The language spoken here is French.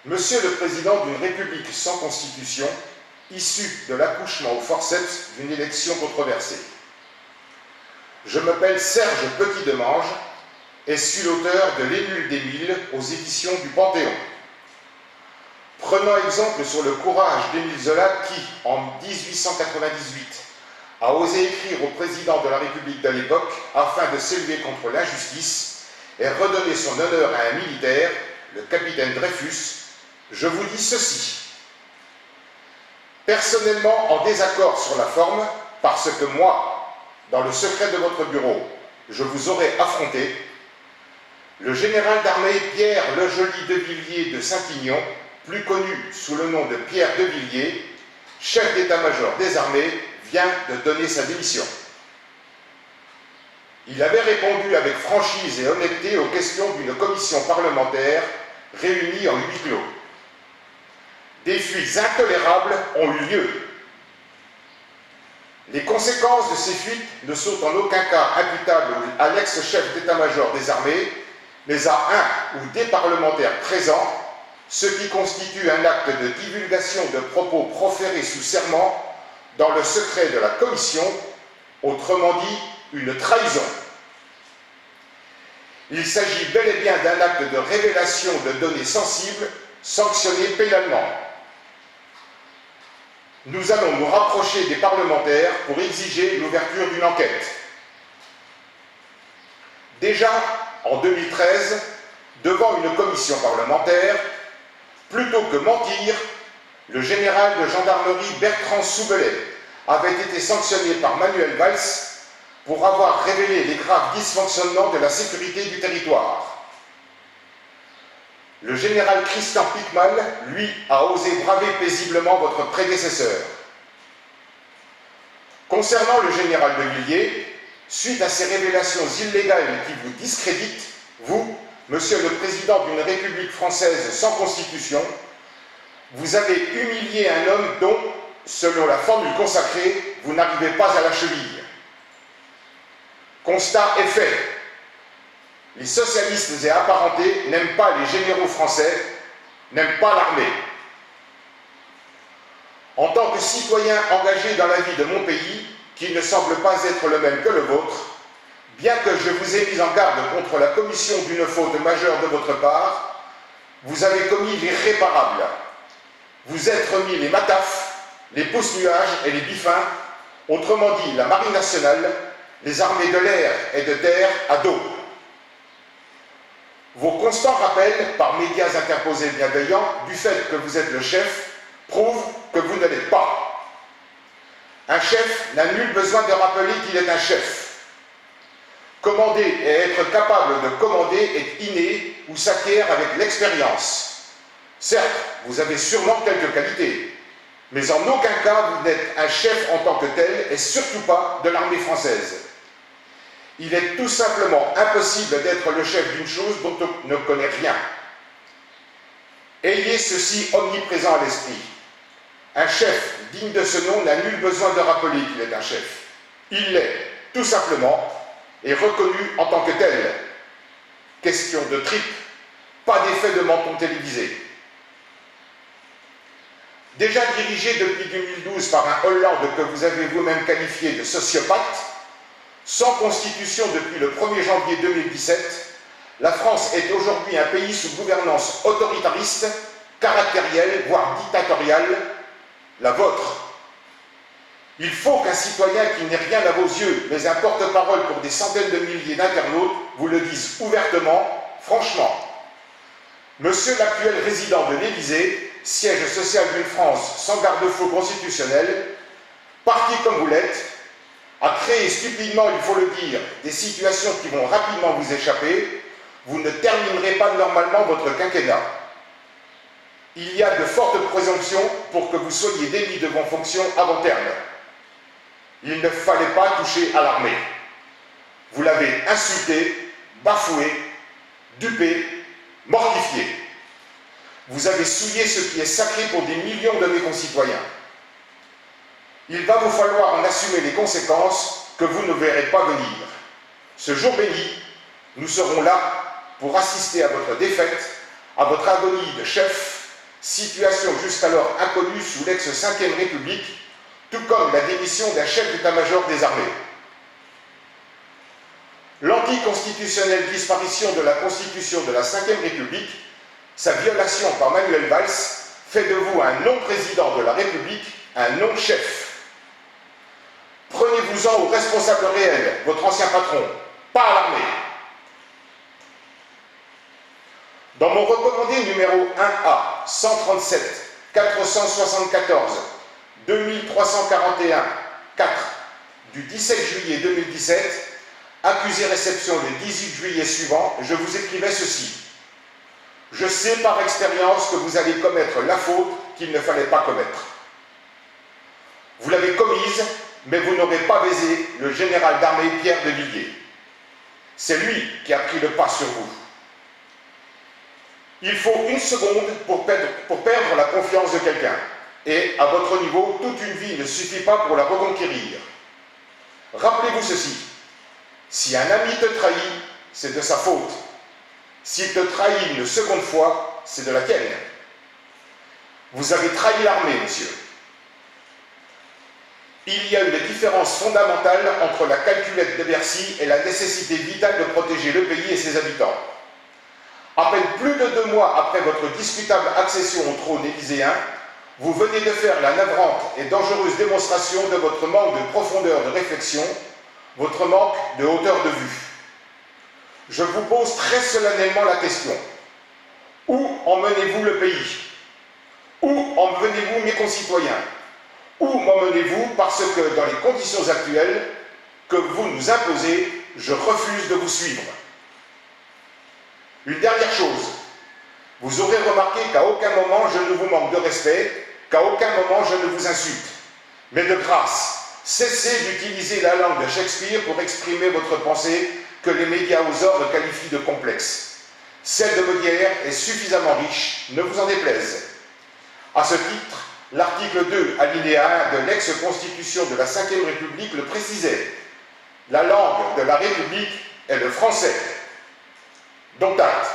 Monsieur le Président d'une République sans constitution, issue de l'accouchement au forceps d'une élection controversée. Je m'appelle Serge Petit-Demange et suis l'auteur de L'Émule d'Émile aux éditions du Panthéon. Prenant exemple sur le courage d'Émile Zola qui, en 1898, a osé écrire au président de la République de l'époque afin de s'élever contre l'injustice et redonner son honneur à un militaire, le capitaine Dreyfus, je vous dis ceci. Personnellement en désaccord sur la forme, parce que moi, dans le secret de votre bureau, je vous aurais affronté, le général d'armée Pierre Lejoli de Villiers de Saint-Ignon, plus connu sous le nom de Pierre de Villiers, chef d'état-major des armées, vient de donner sa démission. Il avait répondu avec franchise et honnêteté aux questions d'une commission parlementaire réunie en huis clos. Des fuites intolérables ont eu lieu. Les conséquences de ces fuites ne sont en aucun cas imputables à l'ex-chef d'état-major des armées, mais à un ou des parlementaires présents, ce qui constitue un acte de divulgation de propos proférés sous serment dans le secret de la commission, autrement dit, une trahison. Il s'agit bel et bien d'un acte de révélation de données sensibles, sanctionné pénalement. Nous allons nous rapprocher des parlementaires pour exiger l'ouverture d'une enquête. Déjà, en 2013, devant une commission parlementaire, plutôt que mentir, le général de gendarmerie Bertrand Soubelet avait été sanctionné par Manuel Valls pour avoir révélé les graves dysfonctionnements de la sécurité du territoire. Le général Christian Piquemal, lui, a osé braver paisiblement votre prédécesseur. Concernant le général de Villiers, suite à ces révélations illégales qui vous discréditent, vous, Monsieur le Président d'une République française sans constitution, vous avez humilié un homme dont, selon la formule consacrée, vous n'arrivez pas à la cheville. Constat est fait. Les socialistes et apparentés n'aiment pas les généraux français, n'aiment pas l'armée. En tant que citoyen engagé dans la vie de mon pays, qui ne semble pas être le même que le vôtre, bien que je vous ai mis en garde contre la commission d'une faute majeure de votre part, vous avez commis l'irréparable. Vous êtes remis les matafs, les pousse-nuages et les bifins, autrement dit la Marine nationale, les armées de l'air et de terre à dos. Vos constants rappels, par médias interposés bienveillants, du fait que vous êtes le chef, prouvent que vous ne l'êtes pas. Un chef n'a nul besoin de rappeler qu'il est un chef. Commander et être capable de commander est inné ou s'acquiert avec l'expérience. Certes, vous avez sûrement quelques qualités, mais en aucun cas vous n'êtes un chef en tant que tel et surtout pas de l'armée française. Il est tout simplement impossible d'être le chef d'une chose dont on ne connaît rien. Ayez ceci omniprésent à l'esprit. Un chef digne de ce nom n'a nul besoin de rappeler qu'il est un chef. Il l'est, tout simplement, et reconnu en tant que tel. Question de tripe, pas d'effet de menton télévisé. Déjà dirigé depuis 2012 par un Hollande que vous avez vous-même qualifié de sociopathe, sans constitution depuis le 1er janvier 2017, la France est aujourd'hui un pays sous gouvernance autoritariste, caractérielle, voire dictatoriale, la vôtre. Il faut qu'un citoyen qui n'ait rien à vos yeux, mais un porte-parole pour des centaines de milliers d'internautes, vous le dise ouvertement, franchement. Monsieur l'actuel résident de l'Élysée, siège social d'une France sans garde-fou constitutionnel, parti comme vous l'êtes, a créé stupidement, il faut le dire, des situations qui vont rapidement vous échapper, vous ne terminerez pas normalement votre quinquennat. Il y a de fortes présomptions pour que vous soyez démis de vos fonctions avant terme. Il ne fallait pas toucher à l'armée. Vous l'avez insulté, bafoué, dupé, mortifié. Vous avez souillé ce qui est sacré pour des millions de mes concitoyens. Il va vous falloir en assumer les conséquences que vous ne verrez pas venir. Ce jour béni, nous serons là pour assister à votre défaite, à votre agonie de chef, situation jusqu'alors inconnue sous l'ex-5e République, tout comme la démission d'un chef d'état-major des armées. L'anticonstitutionnelle disparition de la Constitution de la Ve République, sa violation par Manuel Valls, fait de vous un non-président de la République, un non-chef. Prenez-vous-en au responsable réel, votre ancien patron, pas à l'armée. Dans mon recommandé numéro 1A, 137, 474, 2341, 4, du 17 juillet 2017, accusé-réception le 18 juillet suivant, je vous écrivais ceci. Je sais par expérience que vous allez commettre la faute qu'il ne fallait pas commettre. Vous l'avez commise, mais vous n'aurez pas baisé le général d'armée Pierre de Villiers. C'est lui qui a pris le pas sur vous. Il faut une seconde pour perdre la confiance de quelqu'un. Et à votre niveau, toute une vie ne suffit pas pour la reconquérir. Rappelez-vous ceci. Si un ami te trahit, c'est de sa faute. S'il te trahit une seconde fois, c'est de la tienne. Vous avez trahi l'armée, monsieur. Il y a une différence fondamentale entre la calculette de Bercy et la nécessité vitale de protéger le pays et ses habitants. À peine plus de 2 mois après votre discutable accession au trône élyséen, vous venez de faire la navrante et dangereuse démonstration de votre manque de profondeur de réflexion, votre manque de hauteur de vue. Je vous pose très solennellement la question. Où emmenez-vous le pays? Où emmenez-vous mes concitoyens? Où m'emmenez-vous parce que dans les conditions actuelles que vous nous imposez, je refuse de vous suivre. Une dernière chose, vous aurez remarqué qu'à aucun moment je ne vous manque de respect, qu'à aucun moment je ne vous insulte. Mais de grâce, cessez d'utiliser la langue de Shakespeare pour exprimer votre pensée que les médias aux ordres qualifient de complexe. Celle de Molière est suffisamment riche, ne vous en déplaise. À ce titre, l'article 2, alinéa 1 de l'ex-constitution de la Ve République le précisait. La langue de la République est le français. Dont acte.